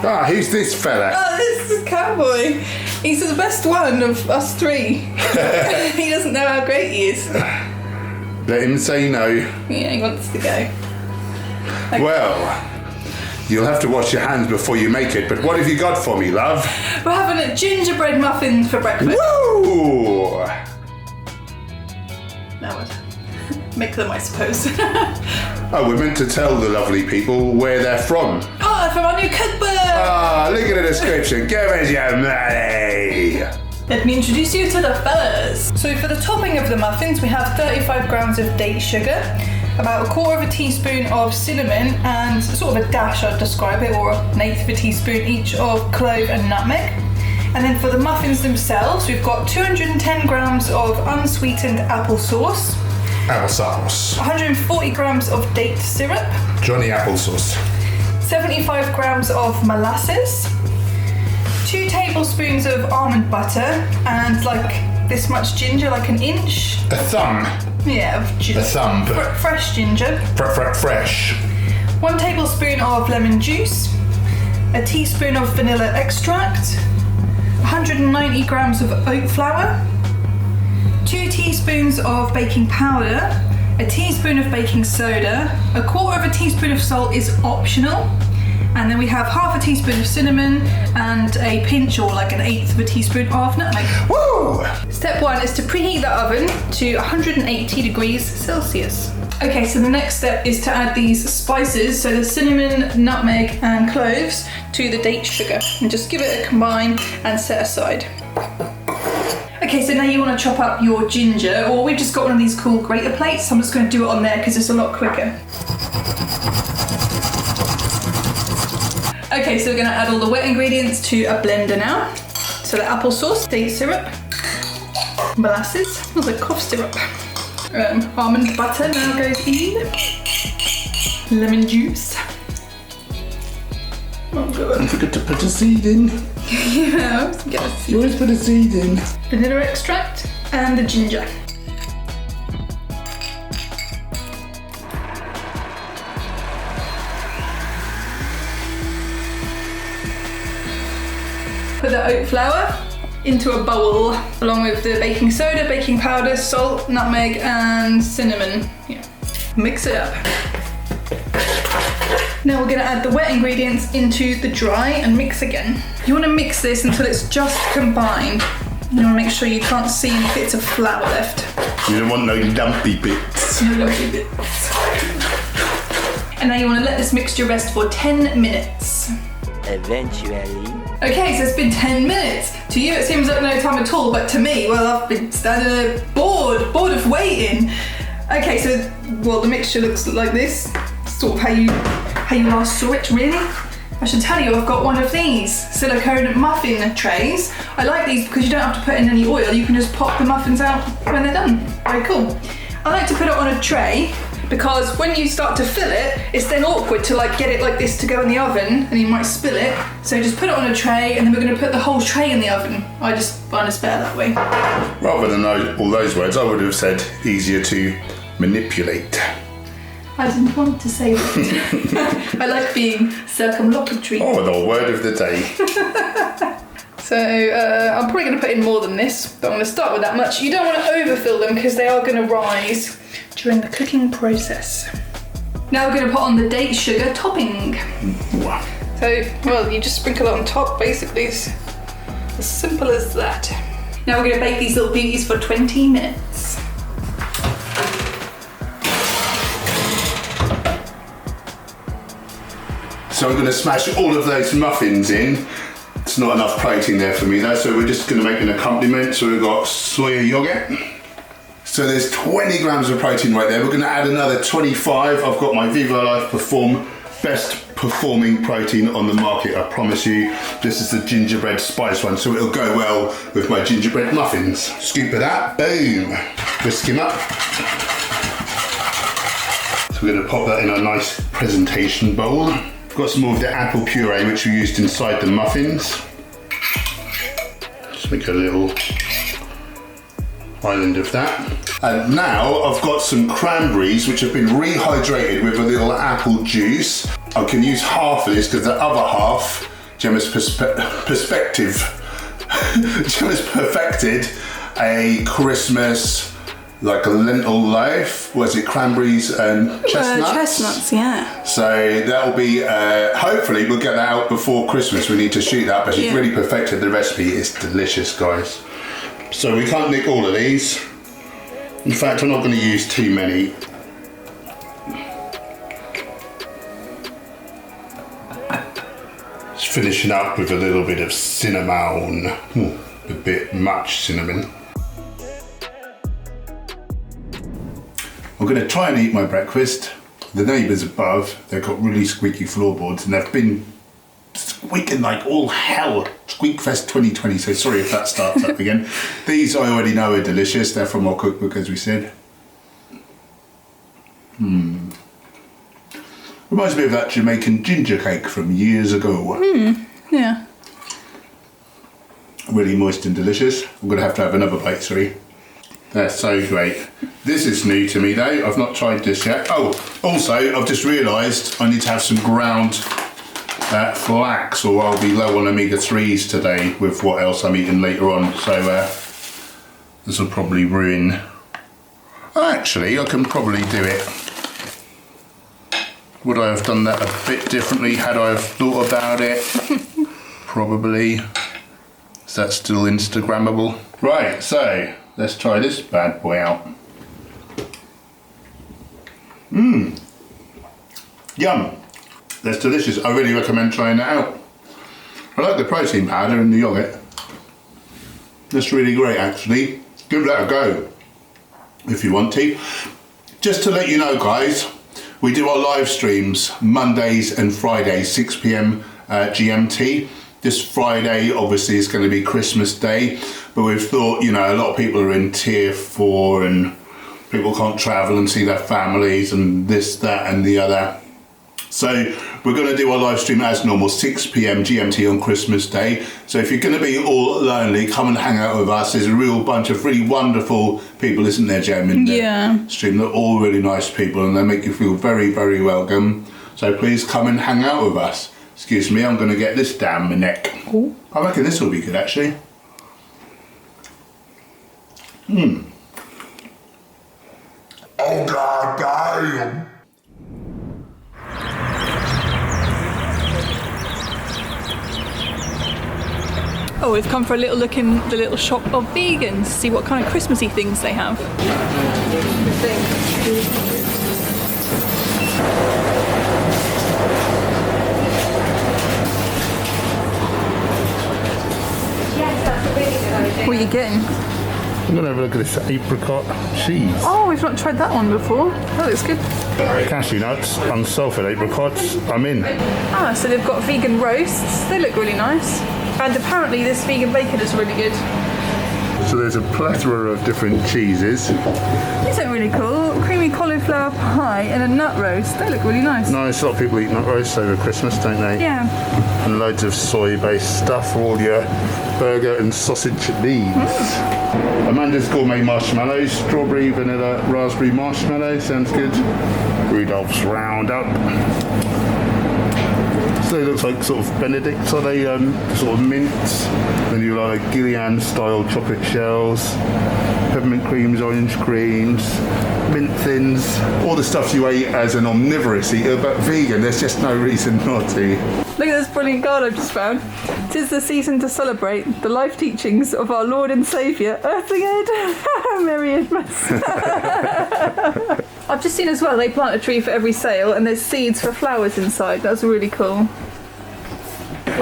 Ah, who's this fella? Oh, this is Cowboy. He's the best one of us three. He doesn't know how great he is. Let him say no. Yeah, he wants to go. Okay. Well, you'll have to wash your hands before you make it, but what have you got for me, love? We're having a gingerbread muffin for breakfast. Woo! Now what? Make them, I suppose. Oh, we're meant to tell the lovely people where they're from. Oh, from our new cookbook! Ah, look at the description. Give us your money! Let me introduce you to the fellas. So for the topping of the muffins, we have 35 grams of date sugar, about 1/4 teaspoon of cinnamon, and sort of a dash, I'd describe it, or 1/8 teaspoon each of clove and nutmeg. And then for the muffins themselves, we've got 210 grams of unsweetened applesauce, Applesauce. 140 grams of date syrup, Johnny Applesauce. 75 grams of molasses, 2 tablespoons of almond butter, and like this much ginger, like an inch. A thumb. Yeah, of ginger. A thumb. Fresh ginger. Fresh. 1 tablespoon of lemon juice, a teaspoon of vanilla extract, 190 grams of oat flour, 2 teaspoons of baking powder, a teaspoon of baking soda, 1/4 teaspoon of salt is optional, and then we have 1/2 teaspoon of cinnamon and a pinch or like 1/8 teaspoon of nutmeg. Woo! Step 1 is to preheat the oven to 180 degrees Celsius. Okay, so the next step is to add these spices, so the cinnamon, nutmeg and cloves, to the date sugar, and just give it a combine and set aside. Okay, so now you want to chop up your ginger, or we've just got one of these cool grater plates, so I'm just going to do it on there because it's a lot quicker. Okay, so we're going to add all the wet ingredients to a blender now. So the applesauce, date syrup, molasses, smells like cough syrup. Almond butter now goes in. Lemon juice. Oh god. Don't forget to put a seed in. Yeah, I always forget a seed. You always put a seed in. Vanilla extract and the ginger. Put the oat flour into a bowl along with the baking soda, baking powder, salt, nutmeg and cinnamon. Yeah. Mix it up. Now we're going to add the wet ingredients into the dry and mix again. You want to mix this until it's just combined. You want to make sure you can't see any bits of flour left. You don't want no lumpy bits. No lumpy bits. And now you want to let this mixture rest for 10 minutes. Eventually. Okay, so it's been 10 minutes. To you it seems like no time at all, but to me, well, I've been standing there bored of waiting. Okay, so, well, the mixture looks like this. Sort of how you last saw it, really. I should tell you, I've got one of these silicone muffin trays. I like these because you don't have to put in any oil. You can just pop the muffins out when they're done. Very cool. I like to put it on a tray because when you start to fill it, it's then awkward to like get it like this to go in the oven and you might spill it. So just put it on a tray and then we're going to put the whole tray in the oven. I just find it's better that way. Rather than all those words, I would have said easier to manipulate. I didn't want to say that. I like being circumlocutory. Oh, the word of the day. So I'm probably going to put in more than this, but I'm going to start with that much. You don't want to overfill them because they are going to rise during the cooking process. Now we're going to put on the date sugar topping. Wow. So, well, you just sprinkle it on top, basically. It's as simple as that. Now we're going to bake these little beauties for 20 minutes. So I'm going to smash all of those muffins in. It's not enough protein there for me though, so we're just going to make an accompaniment. So we've got soya yogurt. So there's 20 grams of protein right there. We're going to add another 25. I've got my Viva Life Perform best performing protein on the market, I promise you. This is the gingerbread spice one, so it'll go well with my gingerbread muffins. Scoop of that, boom. Whisk him up. So we're going to pop that in a nice presentation bowl. I've got some more of the apple puree which we used inside the muffins. Just make a little island of that. And now I've got some cranberries which have been rehydrated with a little apple juice. I can use half of this because the other half Gemma's perspective. Gemma's perfected a Christmas, like a lentil loaf. Was it cranberries and chestnuts? Chestnuts, yeah. So that'll be, hopefully we'll get that out before Christmas. We need to shoot that, but she's really perfected the recipe. It's delicious, guys. So we can't nick all of these. In fact, I'm not going to use too many. Just finishing up with a little bit of cinnamon. A bit much cinnamon. I'm going to try and eat my breakfast. The neighbours above, they've got really squeaky floorboards and they've been squeaking like all hell. Squeakfest 2020, so sorry if that starts up again. These I already know are delicious. They're from our cookbook, as we said. Reminds me of that Jamaican ginger cake from years ago. Yeah. Really moist and delicious. I'm going to have another bite, sorry. They're so great. This is new to me though. I've not tried this yet. Oh, also I've just realised I need to have some ground flax, or I'll be low on omega-3s today with what else I'm eating later on. So this will probably ruin. Actually, I can probably do it. Would I have done that a bit differently had I have thought about it? Probably. Is that still Instagrammable? Right, so let's try this bad boy out. Yum. That's delicious. I really recommend trying that out. I like the protein powder and the yogurt. That's really great, actually. Give that a go if you want to. Just to let you know, guys, we do our live streams Mondays and Fridays, 6 p.m. GMT. This Friday, obviously, is going to be Christmas Day, but we've thought, you know, a lot of people are in tier 4 and people can't travel and see their families and this, that, and the other. So we're going to do our live stream as normal, 6 p.m. GMT on Christmas Day. So if you're going to be all lonely, come and hang out with us. There's a real bunch of really wonderful people, isn't there, Jem, in the stream? They're all really nice people and they make you feel very, very welcome. So please come and hang out with us. Excuse me, I'm going to get this down my neck. Ooh. I reckon this will be good, actually. Oh, God damn! Oh, we've come for a little look in the little shop of vegans, see what kind of Christmassy things they have. What are you getting? I'm going to have a look at this apricot cheese. Oh, we've not tried that one before. That looks good. Cashew nuts, unsalted apricots, I'm in. Ah, so they've got vegan roasts. They look really nice. And apparently this vegan bacon is really good. So there's a plethora of different cheeses. These are really cool. Creamy cauliflower pie and a nut roast. They look really nice. Nice, a lot of people eat nut roasts over Christmas, don't they? Yeah. And loads of soy-based stuff for all your burger and sausage needs. Amanda's gourmet marshmallows, strawberry, vanilla, raspberry marshmallow. Sounds good. Rudolph's Roundup. So it looks like sort of Benedicts, are they sort of mints? Then you like Gillian style chocolate shells, peppermint creams, orange creams, mint thins, all the stuff you ate as an omnivorous eater, but vegan, there's just no reason not to. Look at this brilliant card I've just found. 'Tis the season to celebrate the life teachings of our Lord and Saviour, Earthinghead. Merry Christmas. I've just seen as well, they plant a tree for every sale and there's seeds for flowers inside. That's really cool.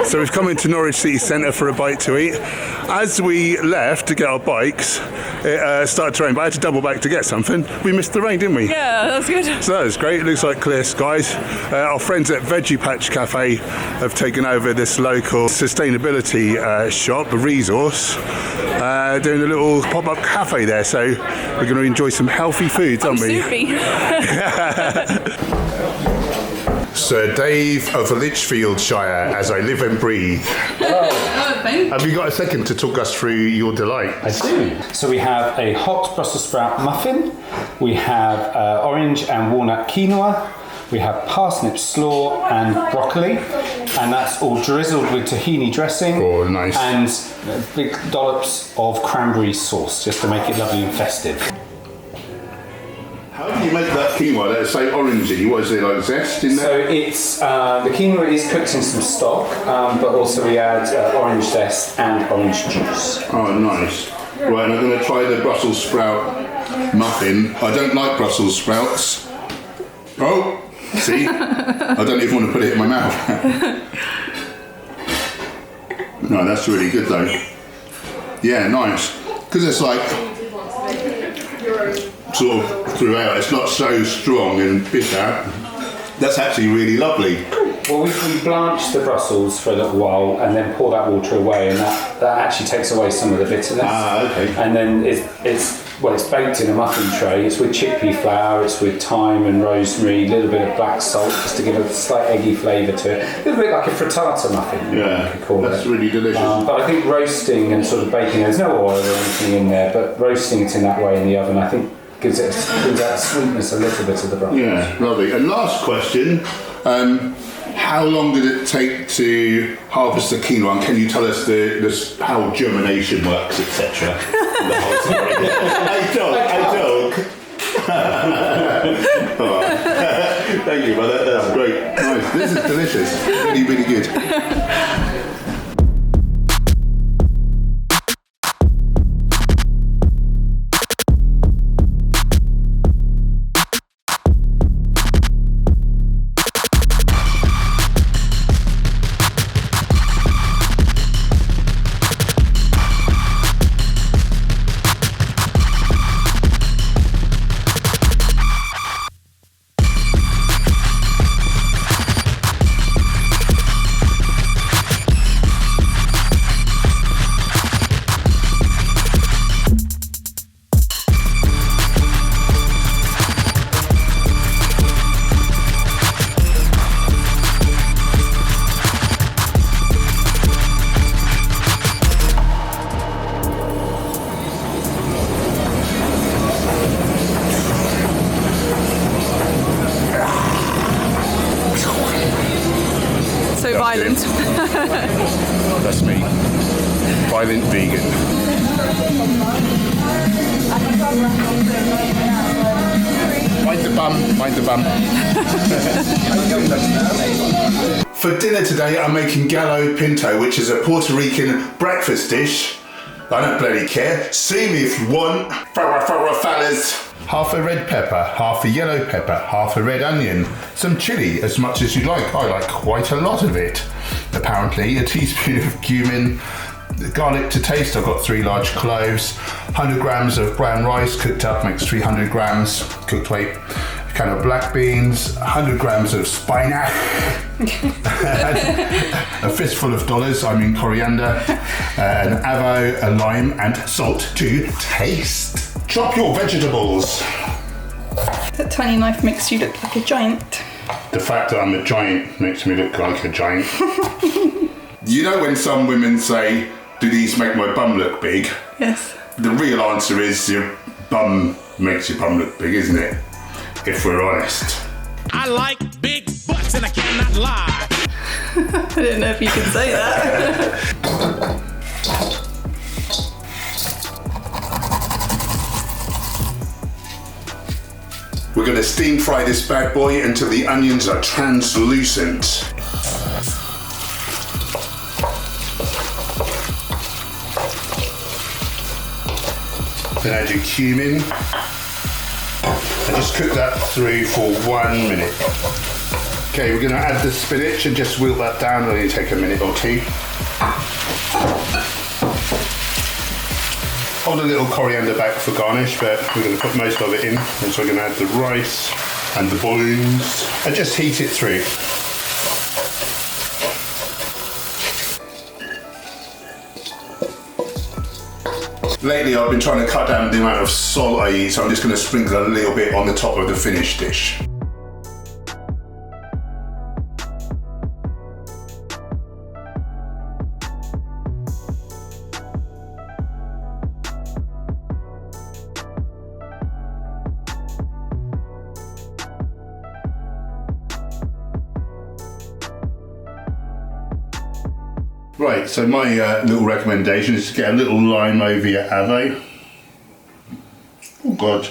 So we've come into Norwich City Centre for a bite to eat. As we left to get our bikes, it started to rain, but I had to double back to get something. We missed the rain, didn't we? Yeah, that's good. So that was great. It looks like clear skies. Our friends at Veggie Patch Cafe have taken over this local sustainability shop, a resource, doing a little pop-up cafe there. So we're going to enjoy some healthy foods, aren't we? Soupy. Sir Dave of Lichfieldshire, as I live and breathe. Have you got a second to talk us through your delight? I do. So we have a hot Brussels sprout muffin, we have orange and walnut quinoa, we have parsnip slaw and broccoli, and that's all drizzled with tahini dressing. Oh, nice. And big dollops of cranberry sauce, just to make it lovely and festive. How do you make that quinoa? That's so orangey. What is it, like zest in So there? it's the quinoa is cooked in some stock, but also we add orange zest and orange juice. Oh, nice. Right, and I'm going to try the Brussels sprout muffin. I don't like Brussels sprouts. Oh, see? I don't even want to put it in my mouth. No, that's really good though. Yeah, nice. Because it's like sort of throughout, it's not so strong and bitter. That's actually really lovely. Well, we blanch the Brussels for a little while and then pour that water away, and that actually takes away some of the bitterness. Ah, okay. And then it's baked in a muffin tray. It's with chickpea flour, it's with thyme and rosemary, a little bit of black salt just to give a slight eggy flavour to it. A little bit like a frittata muffin, Yeah, you could call that's it. really delicious. But I think roasting and sort of baking, there's no oil or anything in there, but roasting it in that way in the oven, I think gives that sweetness a little bit of the Brussels. Yeah, lovely. And last question, how long did it take to harvest the quinoa? And can you tell us how germination works, etc.? I joke. Oh. Thank you, brother. That's great. Nice. This is delicious. Really, really good. So violent. That's me. Violent vegan. Mind the bum, mind the bum. For dinner today, I'm making Gallo Pinto, which is a Puerto Rican breakfast dish. I don't bloody care. See me if you want. Fellas. Half a red pepper, half a yellow pepper, half a red onion, some chilli, as much as you like. I like quite a lot of it. Apparently, a teaspoon of cumin, garlic to taste. I've got 3 large cloves, 100 grams of brown rice cooked up makes 300 grams cooked weight. A can of black beans, 100 grams of spinach, a fistful of dollars, I mean coriander, an avo, a lime, and salt to taste. Chop your vegetables. That tiny knife makes you look like a giant. The fact that I'm a giant makes me look like a giant. You know when some women say, do these make my bum look big? Yes. The real answer is your bum makes your bum look big, isn't it? If we're honest. I like big butts and I cannot lie. I don't know if you can say that. We're going to steam fry this bad boy until the onions are translucent. Then add your cumin. And just cook that through for 1 minute. Okay, we're going to add the spinach and just wilt that down. It'll only take a minute or 2. Hold a little coriander back for garnish, but we're going to put most of it in. And so we're going to add the rice and the bones and just heat it through. Lately I've been trying to cut down the amount of salt I eat, so I'm just going to sprinkle a little bit on the top of the finished dish. Right, so my little recommendation is to get a little lime over your avo. Oh God.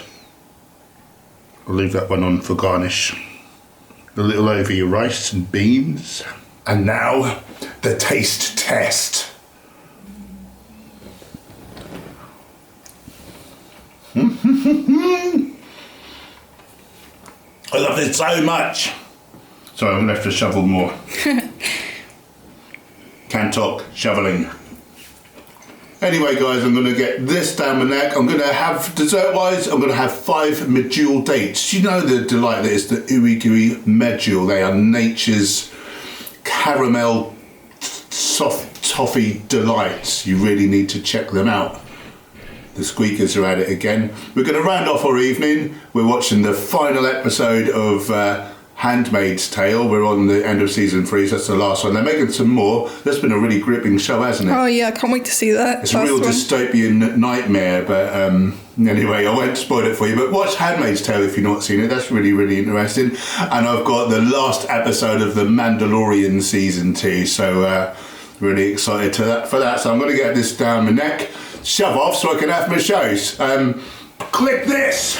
I'll leave that one on for garnish. A little over your rice and beans. And now, the taste test. I love it so much. Sorry, I'm gonna have to shovel more. Can't talk, shoveling. Anyway guys, I'm gonna get this down my neck. I'm gonna have, dessert-wise, I'm gonna have 5 medjool dates. You know the delight that is the ooey gooey medjool. They are nature's caramel soft toffee delights. You really need to check them out. The squeakers are at it again. We're gonna round off our evening. We're watching the final episode of Handmaid's Tale. We're on the end of season 3, so that's the last one. They're making some more. That's been a really gripping show, hasn't it? Oh yeah, I can't wait to see that. It's a real dystopian nightmare, but anyway, I won't spoil it for you. But watch Handmaid's Tale if you've not seen it. That's really, really interesting. And I've got the last episode of The Mandalorian season 2, so really excited for that. So I'm going to get this down my neck, shove off so I can have my shows. Click this.